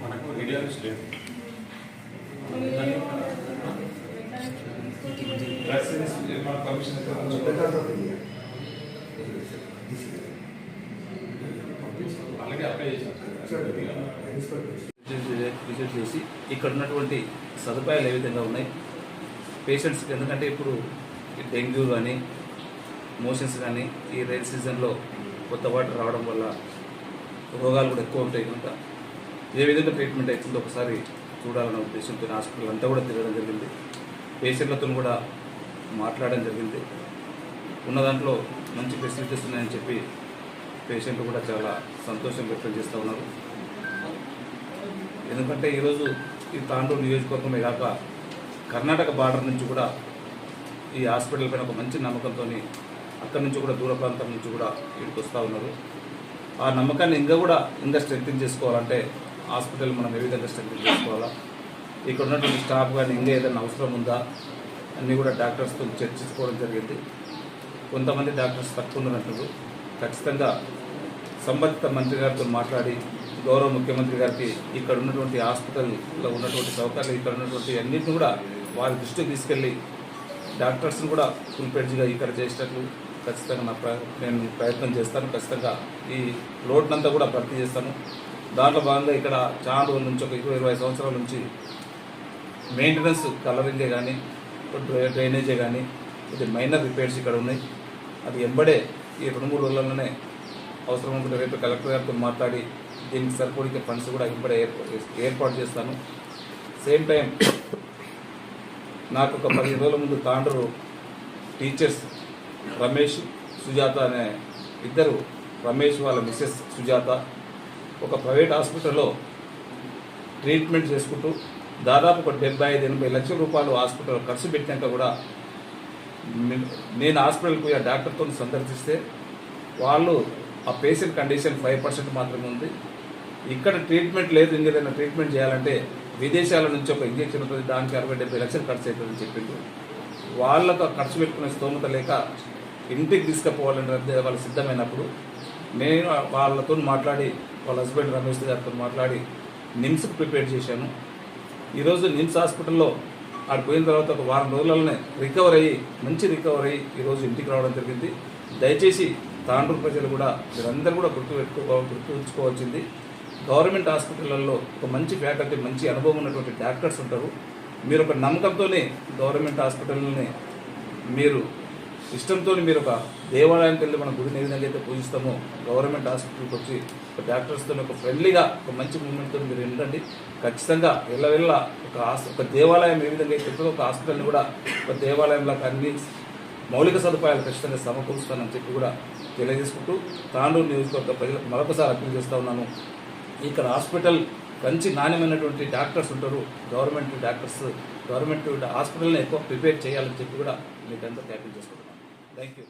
మనకు రేడియాలజిస్ట్ లేదు. విజిట్ చేసి ఇక్కడ ఉన్నటువంటి సదుపాయాలు ఏ విధంగా ఉన్నాయి పేషెంట్స్కి, ఎందుకంటే ఇప్పుడు డెంగ్యూ కానీ మోషన్స్ కానీ ఈ రైన్ సీజన్లో కొత్త వాటర్ రావడం వల్ల రోగాలు కూడా ఎక్కువ ఉంటాయి కనుక ఏ విధంగా ట్రీట్మెంట్ అవుతుందో ఒకసారి చూడాలన్న ఉద్దేశంతో హాస్పిటల్ అంతా కూడా తిరగడం జరిగింది. పేషెంట్లతో కూడా మాట్లాడడం జరిగింది. ఉన్న దాంట్లో మంచి ఫెసిలిటీస్ ఉన్నాయని చెప్పి పేషెంట్లు కూడా చాలా సంతోషం వ్యక్తం చేస్తూ ఉన్నారు. ఎందుకంటే ఈరోజు ఈ తాండూరు నియోజకవర్గమే కాక కర్ణాటక బార్డర్ నుంచి కూడా ఈ హాస్పిటల్ పైన ఒక మంచి నమ్మకంతో అక్కడి నుంచి కూడా దూర ప్రాంతం నుంచి కూడా ఇక్కడికి వస్తూ ఉన్నారు. ఆ నమ్మకాన్ని ఇంకా స్ట్రెంగ్తన్ చేసుకోవాలంటే హాస్పిటల్ మనం ఏ విధంగా స్ట్రెంగ్తన్ చేసుకోవాలా, ఇక్కడ ఉన్నటువంటి స్టాఫ్ కానీ ఇంకా ఏదైనా అవసరం ఉందా అన్నీ కూడా డాక్టర్స్తో చర్చించుకోవడం జరిగింది. కొంతమంది డాక్టర్స్ తక్కువ ఉన్నట్టు ఖచ్చితంగా సంబంధిత మంత్రి గారితో మాట్లాడి గౌరవ ముఖ్యమంత్రి గారికి ఇక్కడ ఉన్నటువంటి హాస్పిటల్లో ఉన్నటువంటి సౌకర్యాలు ఇక్కడ ఉన్నటువంటి అన్నింటిని కూడా వారి దృష్టికి తీసుకెళ్ళి డాక్టర్స్ని కూడా ఫుల్ పేజ్గా ఇక్కడ చేసేటట్లు ఖచ్చితంగా నేను ప్రయత్నం చేస్తాను. ఖచ్చితంగా ఈ లోడ్నంతా కూడా భర్తీ చేస్తాను. దాంట్లో భాగంగా ఇక్కడ చాలా రోజుల నుంచి ఒక 20 సంవత్సరాల నుంచి మెయింటెనెన్స్ కలరింగే కానీ డ్రైనేజే కానీ ఇది మైనర్ రిపేర్స్ ఇక్కడ ఉన్నాయి. అది ఎంబడే ఈ 2-3 రోజుల్లోనే అవసరం అనుకుంటే రేపు కలెక్టర్ గారితో మాట్లాడి దీనికి సరిపడే ఫండ్స్ కూడా ఎంబడే ఏర్పాటు చేస్తాను. సేమ్ టైం నాకు ఒక 15 రోజుల ముందు తాండూరు టీచర్స్ రమేష్ సుజాత అనే ఇద్దరు, రమేష్ వాళ్ళ మిస్సెస్ సుజాత ఒక ప్రైవేట్ హాస్పిటల్లో ట్రీట్మెంట్ చేసుకుంటూ దాదాపు ఒక 75-80 లక్షల రూపాయలు హాస్పిటల్ ఖర్చు పెట్టినాక కూడా నేను హాస్పిటల్కి పోయి ఆ డాక్టర్తో సందర్శిస్తే వాళ్ళు ఆ పేషెంట్ కండిషన్ 5% మాత్రమే ఉంది, ఇక్కడ ట్రీట్మెంట్ లేదు, ఇంకేదైనా ట్రీట్మెంట్ చేయాలంటే విదేశాల నుంచి ఒక ఇంజక్షన్ ఉంటుంది, దానికి 60-70 లక్షలు ఖర్చు అవుతుందని చెప్పిండు. వాళ్ళకు ఖర్చు పెట్టుకునే స్తోమత లేక ఇంటికి తీసుకుపోవాలంటే వాళ్ళు సిద్ధమైనప్పుడు నేను వాళ్ళతో మాట్లాడి వాళ్ళ హస్బెండ్ రమేష్ గారితో మాట్లాడి నిమ్స్కి ప్రిపేర్ చేశాను. ఈరోజు నిమ్స్ హాస్పిటల్లో ఆడికి పోయిన తర్వాత ఒక వారం రోజులలోనే మంచి రికవర్ అయ్యి ఈరోజు ఇంటికి రావడం జరిగింది. దయచేసి తాండూరు ప్రజలు కూడా మీరందరూ కూడా గుర్తుంచుకోవాల్సింది, గవర్నమెంట్ హాస్పిటల్లో ఒక మంచి ఫ్యాకల్టీ మంచి అనుభవం ఉన్నటువంటి డాక్టర్స్ ఉంటారు. మీరు ఒక నమ్మకంతోనే గవర్నమెంట్ హాస్పిటల్ని మీరు ఇష్టంతో మీరు ఒక దేవాలయానికి వెళ్ళి మన గుడిని ఏ విధంగా అయితే పూజిస్తామో గవర్నమెంట్ హాస్పిటల్కి వచ్చి ఒక డాక్టర్స్తో ఒక ఫ్రెండ్లీగా ఒక మంచి మూమెంట్తో మీరు ఏంటండి ఖచ్చితంగా వెళ్ళ ఒక దేవాలయం ఏ విధంగా అయితే ఒక హాస్పిటల్ని కూడా ఒక దేవాలయంలో అన్ని మౌలిక సదుపాయాలు ఖచ్చితంగా సమకూరుస్తానని చెప్పి కూడా తెలియజేసుకుంటూ తాండూరు నియోజకవర్గ ప్రజలకు మరొకసారి అప్పీల్ చేస్తూ ఉన్నాను. ఇక్కడ హాస్పిటల్ మంచి నాణ్యమైనటువంటి డాక్టర్స్ ఉంటారు, గవర్నమెంట్ హాస్పిటల్ని ఎక్కువ ప్రిపేర్ చేయాలని చెప్పి కూడా మీకు అంతా క్యాపిల్ చేసుకుంటున్నాను. Thank you.